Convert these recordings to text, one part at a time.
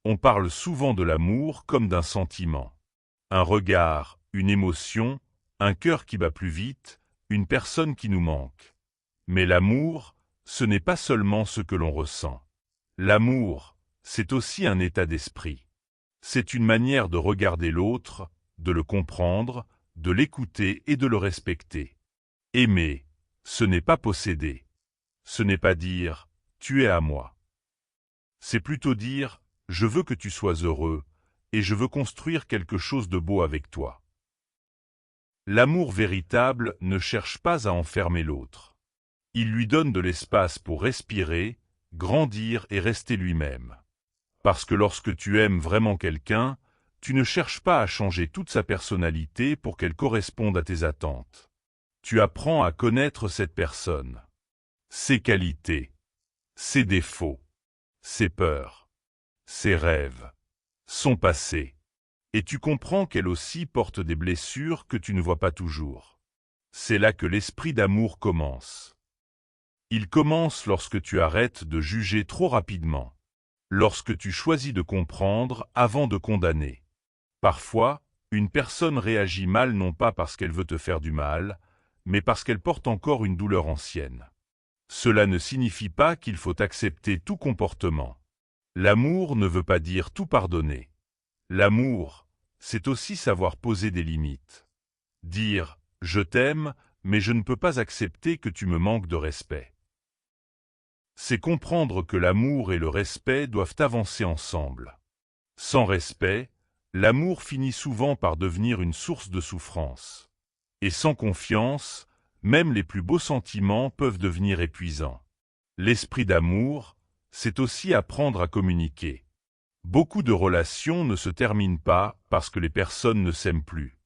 On parle souvent de l'amour comme d'un sentiment. Un regard, une émotion, un cœur qui bat plus vite, une personne qui nous manque. Mais l'amour, ce n'est pas seulement ce que l'on ressent. L'amour, c'est aussi un état d'esprit. C'est une manière de regarder l'autre, de le comprendre, de l'écouter et de le respecter. Aimer, ce n'est pas posséder. Ce n'est pas dire « tu es à moi ». C'est plutôt dire « je veux que tu sois heureux et je veux construire quelque chose de beau avec toi ». L'amour véritable ne cherche pas à enfermer l'autre. Il lui donne de l'espace pour respirer, grandir et rester lui-même. Parce que lorsque tu aimes vraiment quelqu'un, tu ne cherches pas à changer toute sa personnalité pour qu'elle corresponde à tes attentes. Tu apprends à connaître cette personne, ses qualités, ses défauts, ses peurs, ses rêves, son passé. Et tu comprends qu'elle aussi porte des blessures que tu ne vois pas toujours. C'est là que l'esprit d'amour commence. Il commence lorsque tu arrêtes de juger trop rapidement, lorsque tu choisis de comprendre avant de condamner. Parfois, une personne réagit mal non pas parce qu'elle veut te faire du mal, mais parce qu'elle porte encore une douleur ancienne. Cela ne signifie pas qu'il faut accepter tout comportement. L'amour ne veut pas dire tout pardonner. L'amour, c'est aussi savoir poser des limites. Dire « je t'aime, mais je ne peux pas accepter que tu me manques de respect ». C'est comprendre que l'amour et le respect doivent avancer ensemble. Sans respect, l'amour finit souvent par devenir une source de souffrance. Et sans confiance, même les plus beaux sentiments peuvent devenir épuisants. L'esprit d'amour, c'est aussi apprendre à communiquer. Beaucoup de relations ne se terminent pas parce que les personnes ne s'aiment plus.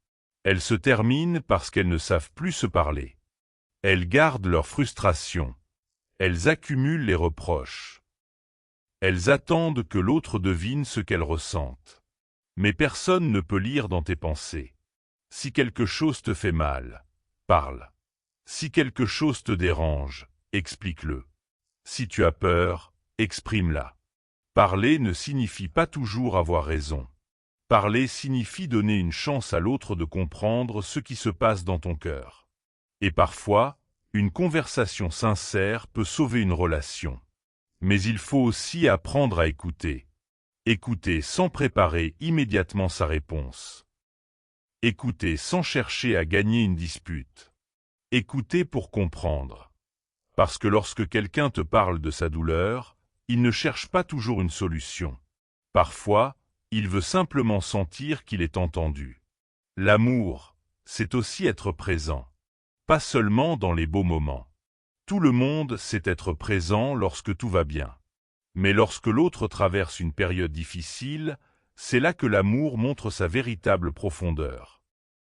Elles se terminent parce qu'elles ne savent plus se parler. Elles gardent leur frustration. Elles accumulent les reproches. Elles attendent que l'autre devine ce qu'elles ressentent. Mais personne ne peut lire dans tes pensées. Si quelque chose te fait mal, parle. Si quelque chose te dérange, explique-le. Si tu as peur, exprime-la. Parler ne signifie pas toujours avoir raison. Parler signifie donner une chance à l'autre de comprendre ce qui se passe dans ton cœur. Et parfois, une conversation sincère peut sauver une relation. Mais il faut aussi apprendre à écouter. Écouter sans préparer immédiatement sa réponse. Écouter sans chercher à gagner une dispute. Écouter pour comprendre. Parce que lorsque quelqu'un te parle de sa douleur, il ne cherche pas toujours une solution. Parfois, il veut simplement sentir qu'il est entendu. L'amour, c'est aussi être présent. Pas seulement dans les beaux moments. Tout le monde sait être présent lorsque tout va bien. Mais lorsque l'autre traverse une période difficile, c'est là que l'amour montre sa véritable profondeur.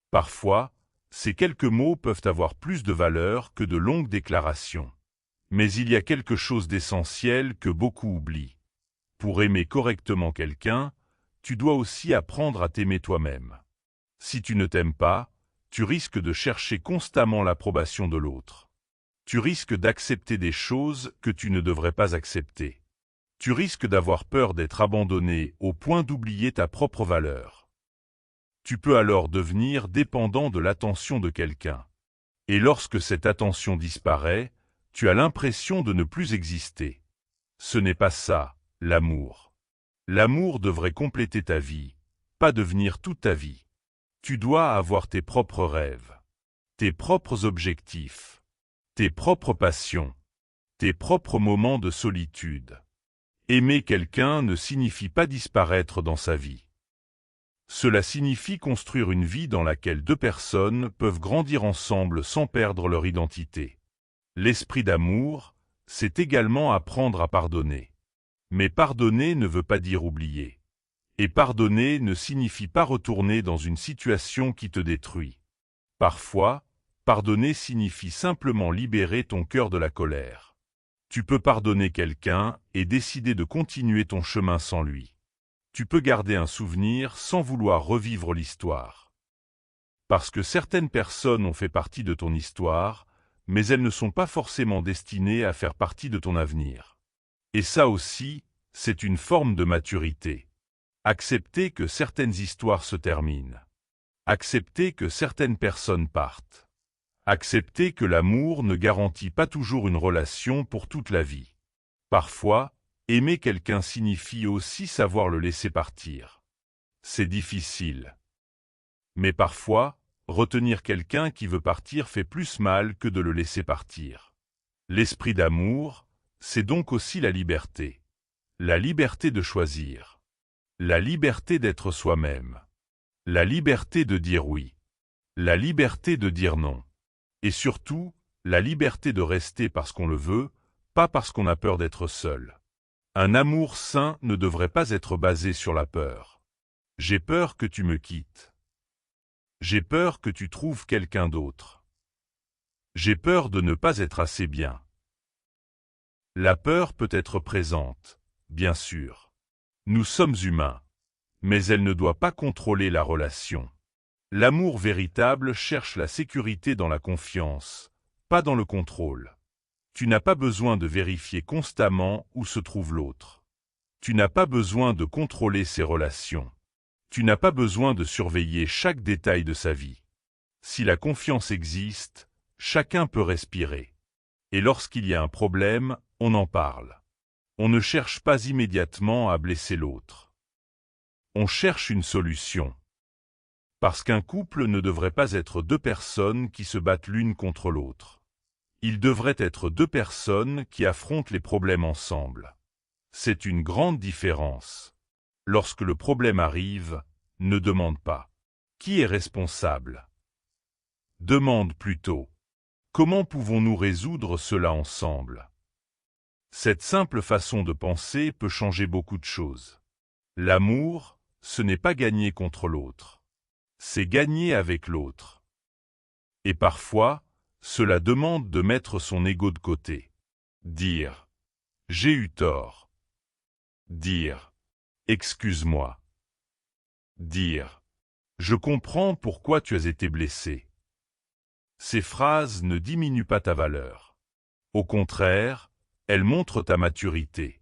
Parfois, ces quelques mots peuvent avoir plus de valeur que de longues déclarations. Mais il y a quelque chose d'essentiel que beaucoup oublient. Pour aimer correctement quelqu'un, tu dois aussi apprendre à t'aimer toi-même. Si tu ne t'aimes pas, tu risques de chercher constamment l'approbation de l'autre. Tu risques d'accepter des choses que tu ne devrais pas accepter. Tu risques d'avoir peur d'être abandonné au point d'oublier ta propre valeur. Tu peux alors devenir dépendant de l'attention de quelqu'un. Et lorsque cette attention disparaît, tu as l'impression de ne plus exister. Ce n'est pas ça, l'amour. L'amour devrait compléter ta vie, pas devenir toute ta vie. Tu dois avoir tes propres rêves, tes propres objectifs, tes propres passions, tes propres moments de solitude. Aimer quelqu'un ne signifie pas disparaître dans sa vie. Cela signifie construire une vie dans laquelle deux personnes peuvent grandir ensemble sans perdre leur identité. L'esprit d'amour, c'est également apprendre à pardonner. Mais pardonner ne veut pas dire oublier. Et pardonner ne signifie pas retourner dans une situation qui te détruit. Parfois, pardonner signifie simplement libérer ton cœur de la colère. Tu peux pardonner quelqu'un et décider de continuer ton chemin sans lui. Tu peux garder un souvenir sans vouloir revivre l'histoire. Parce que certaines personnes ont fait partie de ton histoire, mais elles ne sont pas forcément destinées à faire partie de ton avenir. Et ça aussi, c'est une forme de maturité. Accepter que certaines histoires se terminent. Accepter que certaines personnes partent. Accepter que l'amour ne garantit pas toujours une relation pour toute la vie. Parfois, aimer quelqu'un signifie aussi savoir le laisser partir. C'est difficile. Mais parfois, retenir quelqu'un qui veut partir fait plus mal que de le laisser partir. L'esprit d'amour, c'est donc aussi la liberté. La liberté de choisir. La liberté d'être soi-même. La liberté de dire oui. La liberté de dire non. Et surtout, la liberté de rester parce qu'on le veut, pas parce qu'on a peur d'être seul. Un amour sain ne devrait pas être basé sur la peur. J'ai peur que tu me quittes. J'ai peur que tu trouves quelqu'un d'autre. J'ai peur de ne pas être assez bien. La peur peut être présente, bien sûr. Nous sommes humains, mais elle ne doit pas contrôler la relation. L'amour véritable cherche la sécurité dans la confiance, pas dans le contrôle. Tu n'as pas besoin de vérifier constamment où se trouve l'autre. Tu n'as pas besoin de contrôler ses relations. Tu n'as pas besoin de surveiller chaque détail de sa vie. Si la confiance existe, chacun peut respirer. Et lorsqu'il y a un problème, on en parle. On ne cherche pas immédiatement à blesser l'autre. On cherche une solution. Parce qu'un couple ne devrait pas être deux personnes qui se battent l'une contre l'autre. Il devrait être deux personnes qui affrontent les problèmes ensemble. C'est une grande différence. Lorsque le problème arrive, ne demande pas « Qui est responsable ?» Demande plutôt « Comment pouvons-nous résoudre cela ensemble ?» Cette simple façon de penser peut changer beaucoup de choses. L'amour, ce n'est pas gagner contre l'autre. C'est gagner avec l'autre. Et parfois, cela demande de mettre son ego de côté. Dire « J'ai eu tort ». Dire « Excuse-moi ». Dire « Je comprends pourquoi tu as été blessé ». Ces phrases ne diminuent pas ta valeur. Au contraire, elles montrent ta maturité.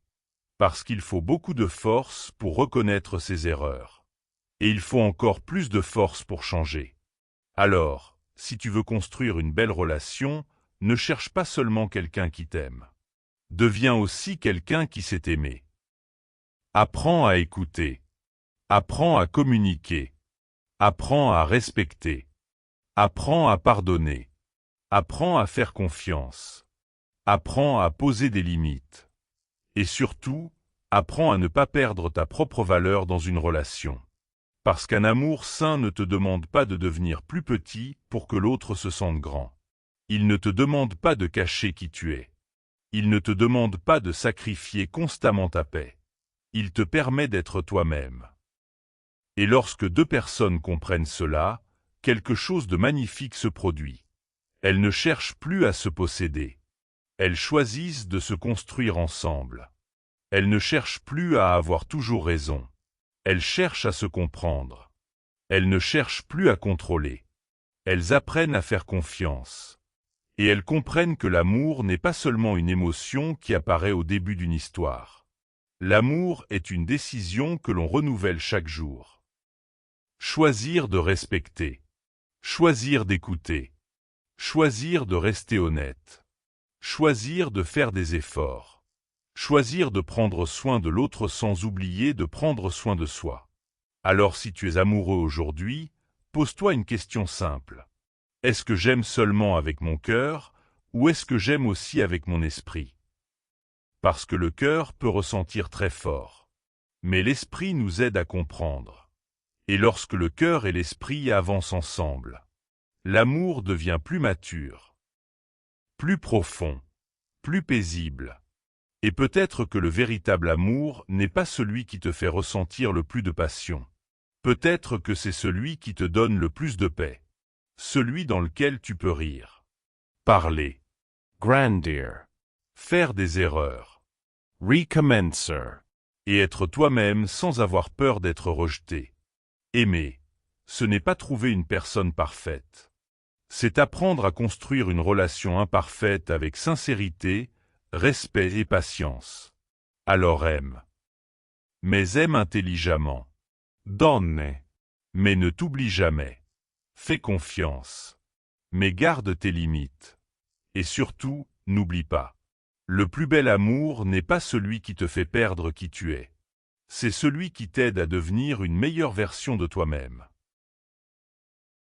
Parce qu'il faut beaucoup de force pour reconnaître ses erreurs. Et il faut encore plus de force pour changer. Alors, si tu veux construire une belle relation, ne cherche pas seulement quelqu'un qui t'aime. Deviens aussi quelqu'un qui sait aimer. Apprends à écouter. Apprends à communiquer. Apprends à respecter. Apprends à pardonner. Apprends à faire confiance. Apprends à poser des limites. Et surtout, apprends à ne pas perdre ta propre valeur dans une relation. Parce qu'un amour sain ne te demande pas de devenir plus petit pour que l'autre se sente grand. Il ne te demande pas de cacher qui tu es. Il ne te demande pas de sacrifier constamment ta paix. Il te permet d'être toi-même. Et lorsque deux personnes comprennent cela, quelque chose de magnifique se produit. Elles ne cherchent plus à se posséder. Elles choisissent de se construire ensemble. Elles ne cherchent plus à avoir toujours raison. Elles cherchent à se comprendre. Elles ne cherchent plus à contrôler. Elles apprennent à faire confiance. Et elles comprennent que l'amour n'est pas seulement une émotion qui apparaît au début d'une histoire. L'amour est une décision que l'on renouvelle chaque jour. Choisir de respecter. Choisir d'écouter. Choisir de rester honnête. Choisir de faire des efforts. Choisir de prendre soin de l'autre sans oublier de prendre soin de soi. Alors si tu es amoureux aujourd'hui, pose-toi une question simple. Est-ce que j'aime seulement avec mon cœur, ou est-ce que j'aime aussi avec mon esprit? Parce que le cœur peut ressentir très fort. Mais l'esprit nous aide à comprendre. Et lorsque le cœur et l'esprit avancent ensemble, l'amour devient plus mature, plus profond, plus paisible. Et peut-être que le véritable amour n'est pas celui qui te fait ressentir le plus de passion. Peut-être que c'est celui qui te donne le plus de paix. Celui dans lequel tu peux rire. Parler. Grandir. Faire des erreurs. Recommencer. Et être toi-même sans avoir peur d'être rejeté. Aimer. Ce n'est pas trouver une personne parfaite. C'est apprendre à construire une relation imparfaite avec sincérité, respect et patience. Alors aime. Mais aime intelligemment. Donne. Mais ne t'oublie jamais. Fais confiance. Mais garde tes limites. Et surtout, n'oublie pas. Le plus bel amour n'est pas celui qui te fait perdre qui tu es. C'est celui qui t'aide à devenir une meilleure version de toi-même.